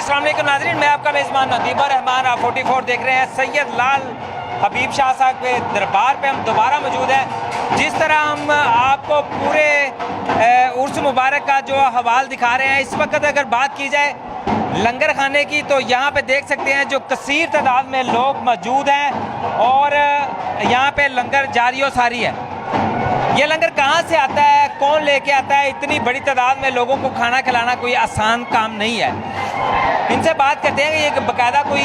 अस्सलाम वालेकुम नाज़रीन, मैं आपका मेज़बान नदीम रहमान। आप 44 देख रहे हैं। सैयद लाल हबीब शाह साहब के दरबार पे हम दोबारा मौजूद हैं। जिस तरह हम आपको पूरे उर्स मुबारक का जो हवाल दिखा रहे हैं, इस वक्त अगर बात की जाए लंगर खाने की तो यहाँ पे देख सकते हैं जो कसीर तादाद में लोग मौजूद हैं और यहाँ पे लंगर जारी व सारी है। ये लंगर कहाँ से आता है, कौन लेके आता है? इतनी बड़ी तादाद में लोगों को खाना खिलाना कोई आसान काम नहीं है। इनसे बात करते हैं कि ये बाकायदा कोई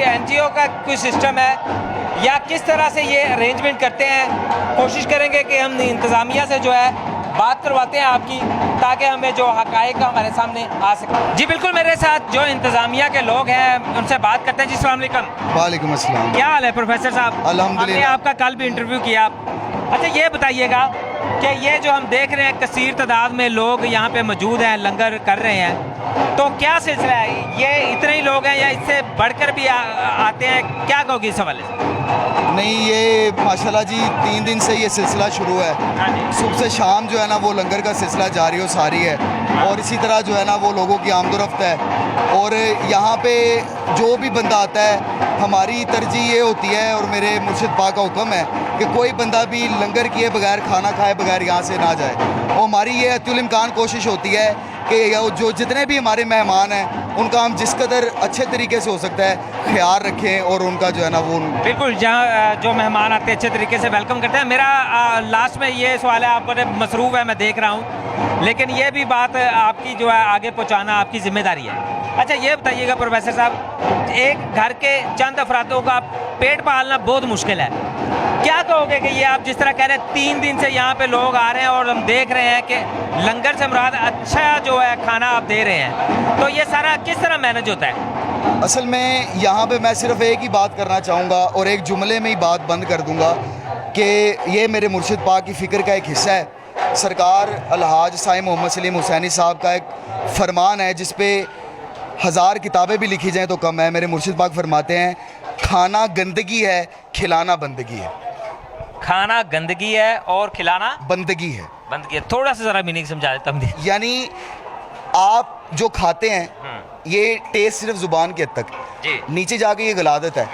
एनजीओ का कोई सिस्टम है या किस तरह से ये अरेंजमेंट करते हैं। कोशिश करेंगे कि हम इंतज़ामिया से जो है बात करवाते हैं आपकी, ताकि हमें जो हक़ाइक़ हमारे सामने आ सके। जी बिल्कुल, मेरे साथ जो इंतज़ामिया के लोग हैं उनसे बात करते हैं। जी अस्सलाम वालेकुम। वालेकुम अस्सलाम। क्या हाल है प्रोफेसर साहब? अल्हम्दुलिल्लाह। हमने आपका कल भी इंटरव्यू किया। अच्छा ये बताइएगा कि ये जो हम देख रहे हैं कसीर तादाद में लोग यहाँ पे मौजूद हैं, लंगर कर रहे हैं, तो क्या सिलसिला है? ये इतने ही लोग हैं या इससे बढ़कर भी आते हैं? क्या कहोगे इस हवाले से? नहीं, ये माशाल्लाह जी 3 दिन से ये सिलसिला शुरू है। सुबह से शाम जो है ना वो लंगर का सिलसिला जारी और सारी है और इसी तरह जो है ना वो लोगों की आमदोरफ्त है। और यहाँ पे जो भी बंदा आता है, हमारी तरजीह ये होती है और मेरे मुर्शिद पाक का हुक्म है कि कोई बंदा भी लंगर किए बगैर, खाना खाए बगैर यहाँ से ना जाए। और हमारी ये अतुल इम्कान कोशिश होती है कि जो जितने भी हमारे मेहमान हैं उनका हम जिस कदर अच्छे तरीके से हो सकता है ख्याल रखें और उनका जो है ना वो बिल्कुल, जहाँ जो मेहमान आते हैं अच्छे तरीके से वेलकम करते हैं। मेरा लास्ट में ये सवाल है, आपको मसरूफ़ है मैं देख रहा हूँ, लेकिन ये भी बात आपकी जो है आगे पहुँचाना आपकी ज़िम्मेदारी है। अच्छा ये बताइएगा प्रोफेसर साहब, एक घर के चंद अफरादों का पेट पालना बहुत मुश्किल है। क्या कहोगे कि ये आप जिस तरह कह रहे हैं 3 दिन से यहाँ पे लोग आ रहे हैं और हम देख रहे हैं कि लंगर से मुराद अच्छा जो है खाना आप दे रहे हैं, तो ये सारा किस तरह मैनेज होता है? असल में यहाँ पे मैं सिर्फ एक ही बात करना चाहूँगा और एक जुमले में ही बात बंद कर दूँगा कि ये मेरे मुर्शिद पाक की फ़िक्र का एक हिस्सा है। सरकार अलहाज साईं मोहम्मद सलीम हुसैनी साहब का एक फरमान है जिस पे 1000 किताबें भी लिखी जाएँ तो कम है। मेरे मुर्शिद पाक फरमाते हैं, खाना गंदगी है, खिलाना बंदगी है। खाना गंदगी है और खिलाना बंदगी है। बंदगी है। थोड़ा सा ज़रा मीनिंग समझा देता हूँ। यानी आप जो खाते हैं ये टेस्ट सिर्फ ज़ुबान के हद तक, नीचे जाके ये गलादत है।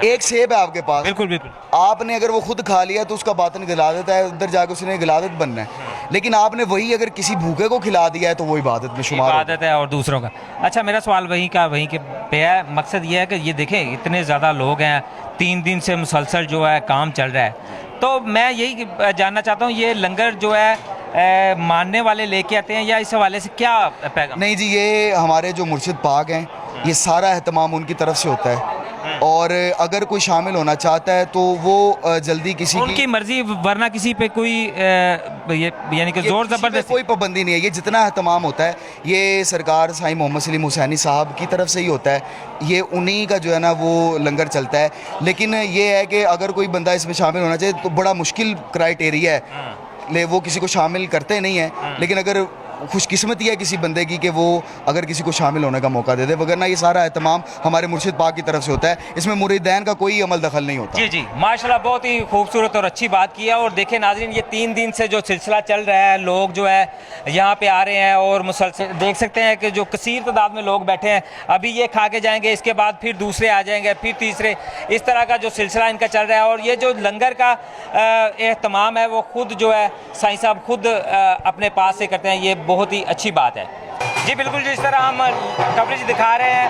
एक सेब है आपके पास, बिल्कुल बिल्कुल, आपने अगर वो खुद खा लिया तो उसका बातन गलादत है, उधर जाके उसने गलादत बनना है। लेकिन आपने वही अगर किसी भूखे को खिला दिया है तो वो इबादत में शुमार इबादत है और दूसरों का। अच्छा मेरा सवाल वहीं के पे है। मकसद ये है कि ये देखें इतने ज़्यादा लोग हैं, 3 दिन से मुसलसल जो है काम चल रहा है, तो मैं यही जानना चाहता हूँ ये लंगर जो है मानने वाले लेके आते हैं या इस हवाले से क्या पैगाम? नहीं जी, ये हमारे जो मुर्शिद पाक हैं ये सारा एहतमाम उनकी तरफ से होता है और अगर कोई शामिल होना चाहता है तो वो जल्दी किसी उनकी मर्जी, वरना किसी पे कोई यानी कि जोर ज़बरदस्ती कोई पाबंदी नहीं है। ये जितना एहतमाम होता है ये सरकार साईं मोहम्मद सलीम हुसैनी साहब की तरफ से ही होता है, ये उन्हीं का जो है ना वो लंगर चलता है। लेकिन ये है कि अगर कोई बंदा इसमें शामिल होना चाहिए तो बड़ा मुश्किल क्राइटेरिया है, वो किसी को शामिल करते नहीं हैं। लेकिन अगर खुशकिस्मती है किसी बंदे की कि वो अगर किसी को शामिल होने का मौका दे दे, वगरना ये सारा एहतमाम हमारे मुर्शिद पाक की तरफ से होता है। इसमें मुरीदैन का कोई अमल दखल नहीं होता। जी जी, माशाल्लाह बहुत ही खूबसूरत और अच्छी बात की है। और देखें नाज़रीन, ये 3 दिन से जो सिलसिला चल रहा है, लोग जो है यहाँ पे आ रहे हैं और मुसलसल देख सकते हैं कि जो कसीर तादाद में लोग बैठे हैं। अभी ये खा के जाएंगे, इसके बाद फिर दूसरे आ जाएंगे, फिर तीसरे, इस तरह का जो सिलसिला इनका चल रहा है। और ये जो लंगर का एहतमाम है वो खुद जो है साईं साहब खुद अपने पास से करते हैं, ये बहुत ही अच्छी बात है। जी बिल्कुल, जिस तरह हम कवरेज दिखा रहे हैं,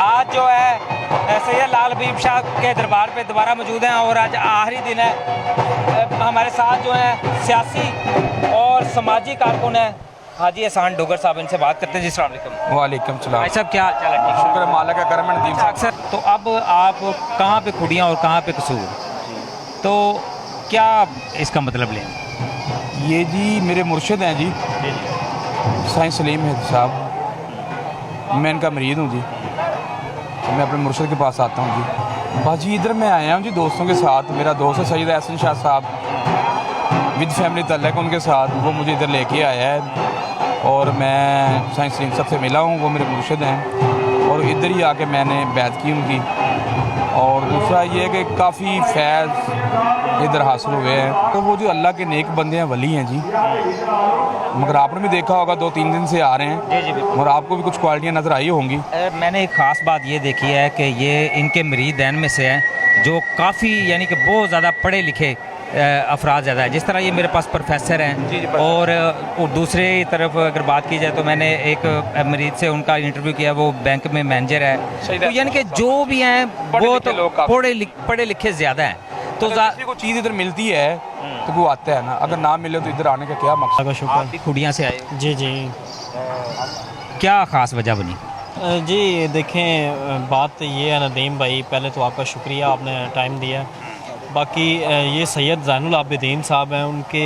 आज जो है सैयद लाल हबीब शाह के दरबार पे दोबारा मौजूद हैं और आज आखिरी दिन है। हमारे साथ जो है सियासी और समाजी कारकुन हैं हाजी एहसान डोगर साहब, इनसे बात करते हैं। जी अस्सलाम वालेकुम। वालेकुम सलाम। भाई साहब क्या हाल चाल है? शुक्र मालिक का करम नदीम साहब। अक्सर तो अब आप कहाँ पे खुदियाँ और कहाँ पे कसूर, तो क्या इसका मतलब लें? ये जी मेरे मुर्शिद हैं जी साईं सलीम है साहब, मैं इनका मरीद हूँ जी। मैं अपने मुर्शिद के पास आता हूँ जी। बस जी इधर मैं आया हूँ जी दोस्तों के साथ। मेरा दोस्त है सैयद एहसन शाह साहब, विद फैमिली तल्लक उनके साथ, वो मुझे इधर लेके आया है और मैं साईं सलीम साहब से मिला हूँ, वो मेरे मुर्शिद हैं और इधर ही आके मैंने बैत की उनकी। और दूसरा ये है कि काफ़ी फैज़ इधर हासिल हुए हैं। तो वो जो अल्लाह के नेक बंदे हैं, वली हैं जी। मगर आपने भी देखा होगा 2-3 दिन से आ रहे हैं, जी जी बिल्कुल। और आपको भी कुछ क्वालिटियाँ नज़र आई होंगी। मैंने एक ख़ास बात ये देखी है कि ये इनके मुरीदैन में से हैं जो काफ़ी यानी कि बहुत ज़्यादा पढ़े लिखे अफराद ज़्यादा है। जिस तरह ये मेरे पास प्रोफेसर हैं, और दूसरी तरफ अगर बात की जाए तो मैंने एक मरीज से उनका इंटरव्यू किया, वो बैंक में मैनेजर है। तो यानी कि जो भी हैं वो तो पढ़े लिखे ज़्यादा हैं। तो किसी को चीज़ इधर मिलती है तो वो आता है ना, अगर ना मिले तो इधर आने का क्या मकसद। का शुक्र। आप भी खुडियाँ से आए हो? जी जी क्या ख़ास वजह बनी? जी देखें, बात ये है नदीम भाई, पहले तो आपका शुक्रिया, आपने टाइम दिया। बाकी ये सैयद ज़ैनुल आबिदीन साहब हैं, उनके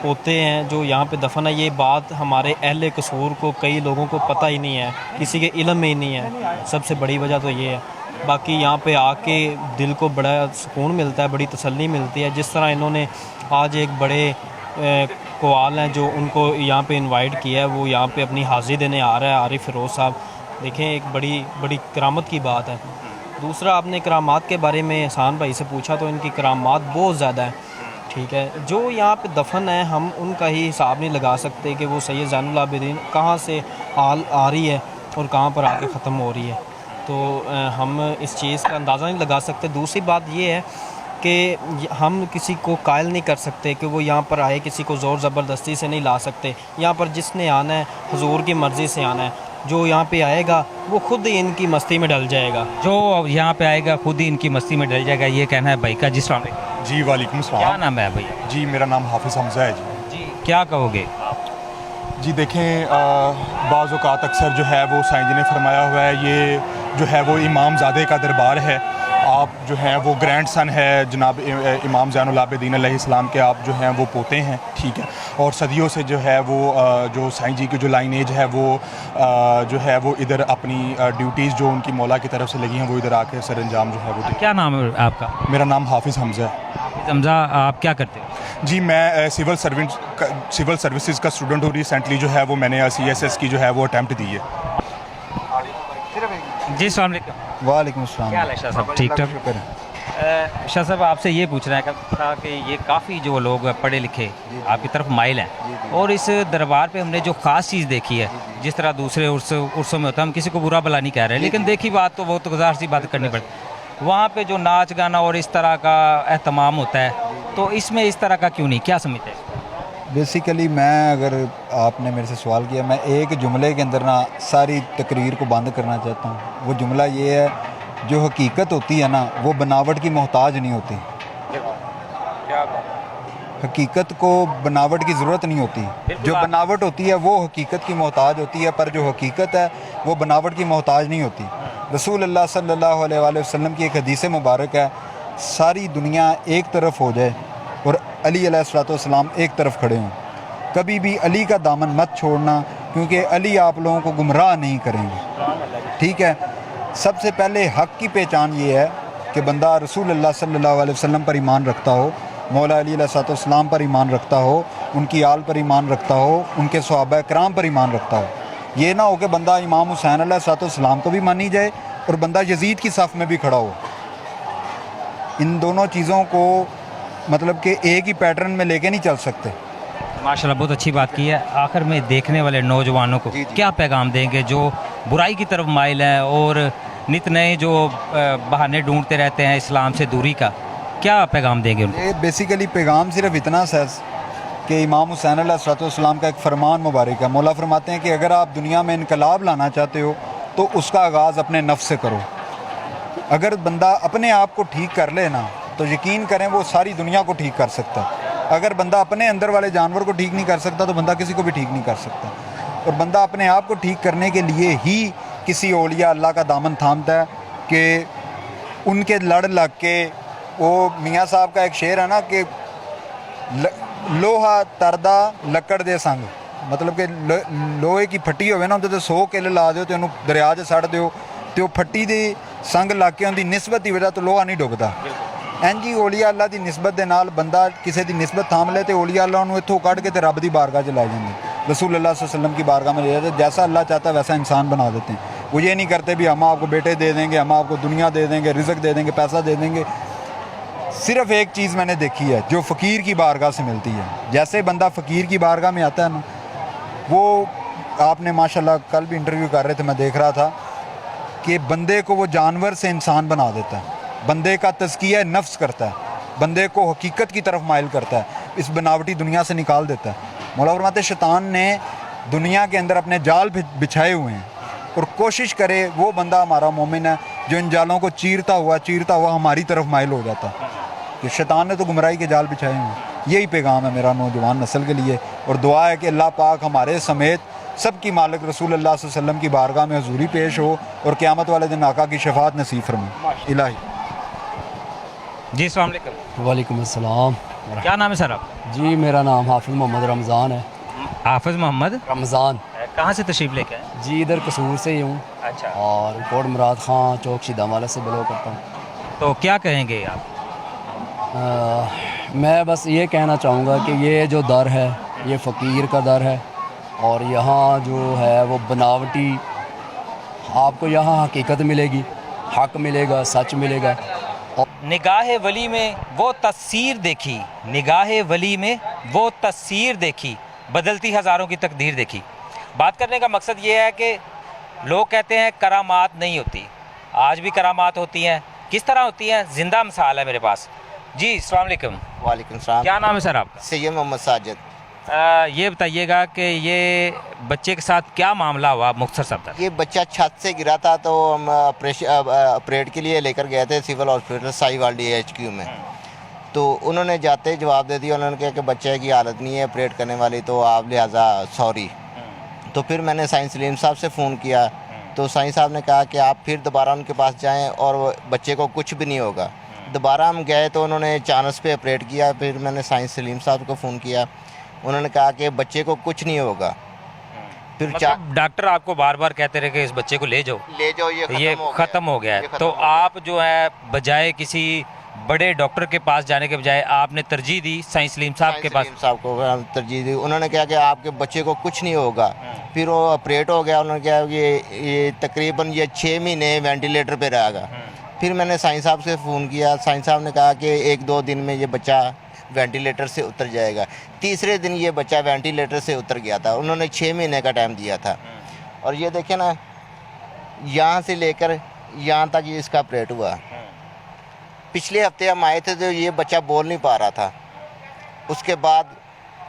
पोते हैं जो यहाँ पे दफन है। ये बात हमारे अहले कसूर को कई लोगों को पता ही नहीं है, किसी के इल्म में ही नहीं है। सबसे बड़ी वजह तो ये है। बाकी यहाँ पे आके दिल को बड़ा सुकून मिलता है, बड़ी तसल्ली मिलती है। जिस तरह इन्होंने आज एक बड़े कवाल हैं जो उनको यहाँ पे इनवाइट किया है, वो यहाँ पे अपनी हाज़िरी देने आ रहा है, आरिफ फ़िरोज़ साहब। देखें, एक बड़ी करामत की बात है। दूसरा, आपने करामात के बारे में एहसान भाई से पूछा, तो इनकी करामात बहुत ज़्यादा है। ठीक है, जो यहाँ पे दफन है हम उनका ही हिसाब नहीं लगा सकते कि वो सैयद ज़ैनुल आबिदीन कहाँ से आ रही है और कहाँ पर आके ख़त्म हो रही है। तो हम इस चीज़ का अंदाज़ा नहीं लगा सकते। दूसरी बात ये है कि हम किसी को कायल नहीं कर सकते कि वो यहाँ पर आए, किसी को ज़ोर ज़बरदस्ती से नहीं ला सकते। यहाँ पर जिसने आना है हुजूर की मर्ज़ी से आना है। जो यहाँ पे आएगा वो खुद ही इनकी मस्ती में डल जाएगा। जो यहाँ पे आएगा खुद ही इनकी मस्ती में डल जाएगा, ये कहना है भाई का। जी अस्सलाम वालेकुम। जी वालेकुम क्या सलाम। नाम है भैया? जी मेरा नाम हाफिज़ हमज़ा है जी। जी क्या कहोगे? जी देखें, बाज़ औक़ात अक्सर जो है वो साईं जी ने फरमाया हुआ है, ये जो है वो इमाम ज़ादे का दरबार है। आप जो हैं वो ग्रैंड सन है जनाब इमाम ज़ैनुल आबिदीन अलैहिस्सलाम के, आप जो हैं वो पोते हैं। ठीक है, और सदियों से जो है वो जो साईं जी की जो लाइनेज है वो जो है वो इधर अपनी ड्यूटीज़ जो उनकी मौला की तरफ से लगी हैं वो इधर आके सर अंजाम जो है वो क्या नाम है आपका? मेरा नाम हाफिज़ हमज़ा है। हमजा, आप क्या करते हो? जी मैं सिविल सर्विसेज का स्टूडेंट हूँ। रिसेंटली जो है वो मैंने CSS की जो है वो अटैम्प्ट दी है। जी अस्सलाम वालेकुम। वालेकुम अस्सलाम। क्या हाल है शाह साहब? ठीक ठाक। शुक्र। शाह साहब, आपसे ये पूछना है था कि ये काफ़ी जो लोग पढ़े लिखे आपकी तरफ माइल हैं, और इस दरबार पे हमने जो ख़ास चीज़ देखी है, जिस तरह दूसरे उर्सों में होता है, हम किसी को बुरा भला नहीं कह रहे, लेकिन देखी बात तो बहुत गुजार सी बात करनी पड़ती। वहाँ पे जो नाच गाना और इस तरह का एहतमाम होता है, तो इसमें इस तरह का क्यों नहीं, क्या समझते हैं? बेसिकली मैं, अगर आपने मेरे से सवाल किया, मैं एक जुमले के अंदर ना सारी तकरीर को बंद करना चाहता हूँ। वो जुमला ये है, जो हकीकत होती है ना वो बनावट की मोहताज नहीं होती। हकीकत को बनावट की ज़रूरत नहीं होती। जो बनावट होती है वो हकीकत की मोहताज होती है, पर जो हकीकत है वो बनावट की मोहताज नहीं होती। रसूल अल्लाह सल्लल्लाहु अलैहि वसल्लम की एक हदीस मुबारक है, सारी दुनिया एक तरफ हो जाए और अली अलैहिस्सलाम एक तरफ खड़े हों, कभी भी अली का दामन मत छोड़ना, क्योंकि अली आप लोगों को गुमराह नहीं करेंगे। ठीक है, सबसे पहले हक़ की पहचान ये है कि बंदा रसूल अल्लाह सल्लल्लाहु अलैहि वसल्लम पर ईमान रखता हो, मौला अली अलैहिस्सलाम पर ईमान रखता हो, उनकी आल पर ईमान रखता हो, उनके सहाबा कराम पर ईमान रखता हो। ये ना हो कि बंदा इमाम हुसैन अलैहिस्सलाम को भी मानी जाए और बंदा यजीद की सफ़ में भी खड़ा हो। इन दोनों चीज़ों को मतलब कि एक ही पैटर्न में लेके नहीं चल सकते। माशाल्लाह, बहुत अच्छी बात की है। आखिर में देखने वाले नौजवानों को क्या पैगाम देंगे जो बुराई की तरफ माइल हैं और नित नए जो बहाने ढूंढते रहते हैं इस्लाम से दूरी का, क्या पैगाम देंगे उनको? ये बेसिकली पैगाम सिर्फ इतना सा कि इमाम हुसैन अलैहिस्सलाम का एक फरमान मुबारक है। मौला फरमाते हैं कि अगर आप दुनिया में इनकलाब लाना चाहते हो तो उसका आगाज़ अपने नफ्स से करो। अगर बंदा अपने आप को ठीक कर लेना तो यकीन करें वो सारी दुनिया को ठीक कर सकता है। अगर बंदा अपने अंदर वाले जानवर को ठीक नहीं कर सकता तो बंदा किसी को भी ठीक नहीं कर सकता। और बंदा अपने आप को ठीक करने के लिए ही किसी औलिया अल्लाह का दामन थामता है कि उनके लड़ लग के, वो मियाँ साहब का एक शेर है ना कि लोहा तरदा लकड़ दे संग, मतलब कि लोहे की फट्टी होवे ना उहदे ते 100 किल ला दिओ ते उहनूं दरिया 'च सड़ दिओ ते वो फट्टी दे संग ला के उहदी निस्बत की वजह तो लोहा नहीं डुबदा। इंज ही औलिया अल्लाह की निस्बत दे नाल बंदा किसी की निस्बत थाम ले तो औलिया अल्लाह उन्होंने इत्थों कढ़ के ते रब की बारगाह च लै जाते, रसूल अल्लाह सल्लल्लाहु अलैहि वसल्लम की बारगाह में ले जाते। जैसा अल्लाह चाहता है वैसा इंसान बना देते हैं। वो ये नहीं करते भी हम आपको बेटे दे देंगे, हम आपको दुनिया दे देंगे, रिज़्क दे देंगे, पैसा दे देंगे। सिर्फ़ एक चीज़ मैंने देखी है जो फ़कीर की बारगाह से मिलती है। जैसे बंदा फ़कीर की बारगाह में आता है ना, वो आपने माशाल्लाह कल भी इंटरव्यू कर रहे थे, मैं देख रहा था कि बंदे को वो जानवर से इंसान बना देता है, बंदे का तज़किया नफ्स करता है, बंदे को हकीकत की तरफ माइल करता है, इस बनावटी दुनिया से निकाल देता है। मौला फरमाते हैं शैतान ने दुनिया के अंदर अपने जाल बिछाए हुए हैं, और कोशिश करे वो बंदा हमारा मोमिन है जो इन जालों को चीरता हुआ हमारी तरफ माइल हो जाता है। कि शैतान ने तो गुमराही के जाल बिछाए हैं। यही पैगाम है मेरा नौजवान नस्ल के लिए, और दुआ है कि अल्लाह पाक हमारे समेत सब की मालिक रसूल अल्लाह सल्लल्लाहु अलैहि वसल्लम की बारगाह में हुजूरी पेश हो और क़यामत वाले दिन आका की शफाअत नसीब फरमाए। इलाही। जी अस्सलाम वालेकुम। वालेकुम अस्सलाम। क्या नाम है सर आप? जी मेरा नाम हाफिज़ मोहम्मद रमज़ान है। हाफिज़ मोहम्मद रमज़ान। कहाँ से तशरीफ़ लेके आए? जी इधर कसूर से ही हूँ। अच्छा। और कोट मुराद खां चौक शिदामाला से बिलोंग करता हूँ। तो क्या कहेंगे आप? मैं बस ये कहना चाहूँगा कि ये जो दर है ये फ़कीर का दर है, और यहाँ जो है वो बनावटी, आपको यहाँ हकीकत मिलेगी, हक मिलेगा, सच मिलेगा। निगाह वली में वो तस्वीर देखी, निगाह वली में वो तस्वीर देखी, बदलती हज़ारों की तकदीर देखी। बात करने का मकसद ये है कि लोग कहते हैं करामात नहीं होती, आज भी करामात होती हैं। किस तरह होती हैं? ज़िंदा मिसाल है मेरे पास। जी अस्सलाम वालेकुम। वालेकुम सलाम। क्या नाम है सर आपका? सैयद मोहम्मद साजिद। ये बताइएगा कि ये बच्चे के साथ क्या मामला हुआ मुख्तसर शब्द? ये बच्चा छत से गिरा था, तो हम ऑपरेट के लिए लेकर गए थे सिविल हॉस्पिटल साहिवाल DHQ में। तो उन्होंने जाते ही जवाब दे दिया, उन्होंने कहा कि बच्चे की हालत नहीं है ऑपरेट करने वाली, तो आप लिहाजा सॉरी। तो फिर मैंने साइंस सलीम साहब से फ़ोन किया, तो साइंस साहब ने कहा कि आप फिर दोबारा उनके पास जाएँ और बच्चे को कुछ भी नहीं होगा। दोबारा हम गए तो उन्होंने चानस पे ऑपरेट किया। फिर मैंने साइंस सलीम साहब को फ़ोन किया, उन्होंने कहा कि बच्चे को कुछ नहीं होगा। फिर मतलब डॉक्टर आपको बार बार कहते रहे कि इस बच्चे को ले जाओ, ये ख़त्म हो गया है। तो आप जो है बजाय किसी बड़े डॉक्टर के पास जाने के बजाय आपने तरजीह दी साइंस सलीम साहब के पास। साहब को तरजीह दी। उन्होंने कहा कि आपके बच्चे को कुछ नहीं होगा। फिर वो ऑपरेट हो गया। उन्होंने कहा ये तकरीबन 6 महीने वेंटिलेटर पे रहेगा। फिर मैंने साइंस साहब से फ़ोन किया, साइंस साहब ने कहा कि 1-2 दिन में ये बच्चा वेंटिलेटर से उतर जाएगा। तीसरे दिन ये बच्चा वेंटिलेटर से उतर गया था। उन्होंने 6 महीने का टाइम दिया था। और ये देखें ना, यहाँ से लेकर यहाँ तक ये इसका ऑपरेट हुआ। पिछले हफ्ते हम आए थे तो ये बच्चा बोल नहीं पा रहा था। उसके बाद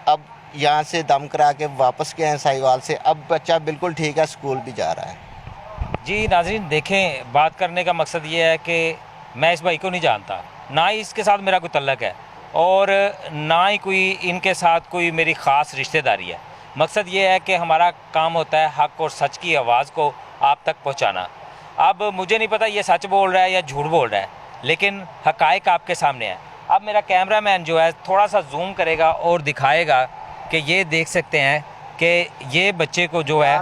अब यहाँ से दम करा के वापस गए हैं साहिवाल से। अब बच्चा बिल्कुल ठीक है, स्कूल भी जा रहा है। जी नाज़रीन देखें, बात करने का मकसद ये है कि मैं इस भाई को नहीं जानता, ना ही इसके साथ मेरा कोई तल्लक है और ना ही कोई इनके साथ कोई मेरी ख़ास रिश्तेदारी है। मकसद ये है कि हमारा काम होता है हक़ और सच की आवाज़ को आप तक पहुंचाना। अब मुझे नहीं पता ये सच बोल रहा है या झूठ बोल रहा है, लेकिन हक़ाइक़ आपके सामने है। अब मेरा कैमरामैन जो है थोड़ा सा जूम करेगा और दिखाएगा कि ये देख सकते हैं कि ये बच्चे को जो है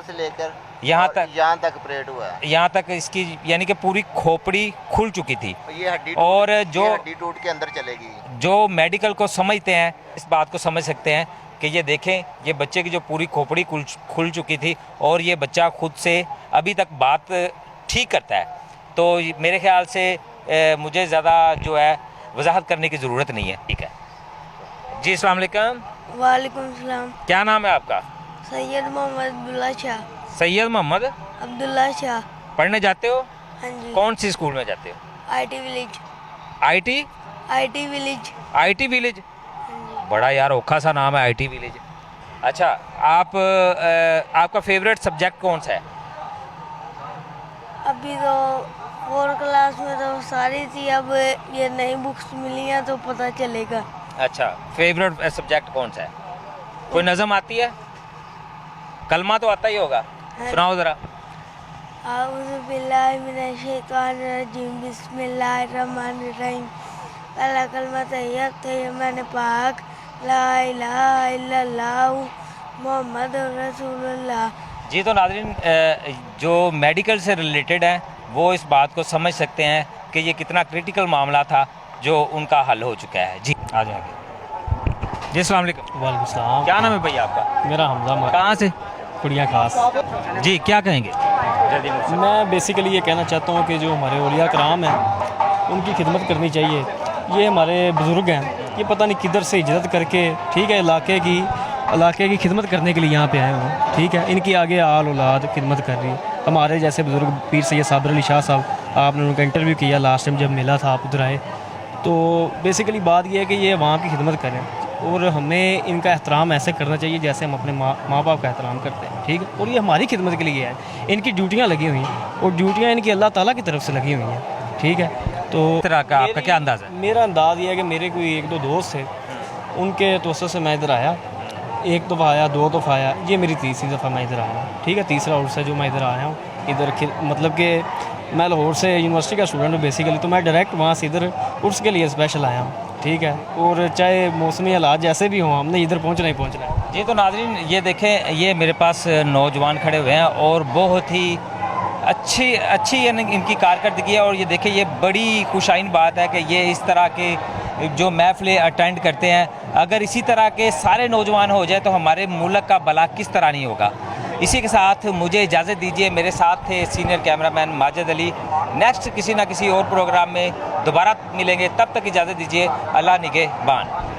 यहाँ तक ऑपरेट हुआ है। यहाँ तक इसकी यानी कि पूरी खोपड़ी खुल चुकी थी, ये हड्डी और जो हड्डी टूट के अंदर चलेगी। जो मेडिकल को समझते हैं इस बात को समझ सकते हैं कि ये देखें, ये बच्चे की जो पूरी खोपड़ी खुल चुकी थी और ये बच्चा खुद से अभी तक बात ठीक करता है। तो मेरे ख्याल से मुझे ज़्यादा जो है वजाहत करने की ज़रूरत नहीं है। ठीक है जी। अस्सलाम वालेकुम। वालेकुम सलाम। क्या नाम है आपका? सैयद मोहम्मद अब्दुल्ला शाह। सैयद मोहम्मद अब्दुल्ला शाह। पढ़ने जाते हो? हाँ जी। कौन सी स्कूल में जाते हो? IT village. IT village. IT village, बड़ा यार औखा सा नाम है IT विलेज। अच्छा, आपका फेवरेट सब्जेक्ट कौन सा है? अभी तो 4 क्लास में तो सारी थी, अब ये नई बुक्स मिली हैं तो पता चलेगा। अच्छा, फेवरेट सब्जेक्ट कौन सा है? कोई नज़म आती है? कलमा तो आता ही होगा, सुनाओ ज़रा। आऊज़ु बिल्लाहि मिनश शैतानिर रजीम, बिस्मिल्लाहिर्रहमानिर्रहीम। पहला कलमा तैयब मैंने पाक, ला इलाहा इल्लल्लाह मुहम्मदुर रसूलुल्लाह। जी तो नाज़रीन, जो मेडिकल से रिलेटेड है वो इस बात को समझ सकते हैं कि ये कितना क्रिटिकल मामला था जो उनका हल हो चुका है। जी आ जाएंगे। जी अस्सलाम वालेकुम। वालेकुम सलाम। क्या नाम है भैया आपका? मेरा हमजा। कहाँ से? कुड़िया खास। जी क्या कहेंगे? मैं बेसिकली ये कहना चाहता हूँ कि जो हमारे औलिया कराम हैं उनकी खिदमत करनी चाहिए। ये हमारे बुज़ुर्ग हैं, ये पता नहीं किधर से हिजरत करके, ठीक है, इलाके की खिदमत करने के लिए यहाँ पे आए हुए, ठीक है। इनकी आगे आल औलाद खिदमत कर रही है। हमारे जैसे बुज़ुर्ग पीर सैयद साबर अली शाह साहब, आपने उनका इंटरव्यू किया लास्ट टाइम जब मिला था, आप उधर आए। तो बेसिकली बात यह है कि ये वहाँ की खिदमत करें और हमें इनका एहतराम ऐसे करना चाहिए जैसे हम अपने माँ बाप का एहतराम करते हैं, ठीक है। और ये हमारी खिदमत के लिए है, इनकी ड्यूटियाँ लगी हुई हैं और ड्यूटियाँ इनकी अल्लाह ताला की तरफ से लगी हुई हैं, ठीक है। तो तरह का आपका क्या अंदाज़ है? मेरा अंदाज़ ये है कि मेरे कोई 1-2 दोस्त थे, उनके तवज्जुह से मैं इधर आया, 1 दफ़ा आया, 2 दफ़ा आया, ये मेरी तीसरी दफ़ा मैं इधर आया हूँ, ठीक है। तीसरा उर्स है जो मैं इधर आया हूँ इधर। मतलब कि मैं लाहौर से यूनिवर्सिटी का स्टूडेंट हूँ बेसिकली, तो मैं डायरेक्ट वहाँ से इधर उर्स के लिए स्पेशल आया हूँ, ठीक है। और चाहे मौसमी हालात जैसे भी हों, हमने इधर पहुँचना ही पहुँचना है। जी तो नाज़रीन ये देखें, ये मेरे पास नौजवान खड़े हुए हैं और बहुत ही अच्छी इनकी कारकर्दगी है। और ये देखें, ये बड़ी खुशाइन बात है कि ये इस तरह के जो महफ़िलें अटेंड करते हैं। अगर इसी तरह के सारे नौजवान हो जाए तो हमारे मुल्क का भला किस तरह नहीं होगा। इसी के साथ मुझे इजाज़त दीजिए। मेरे साथ थे senior cameraman Majid Ali. Next किसी ना किसी और प्रोग्राम में दोबारा मिलेंगे, तब तक इजाज़त दीजिए। अल्लाह निगहबान।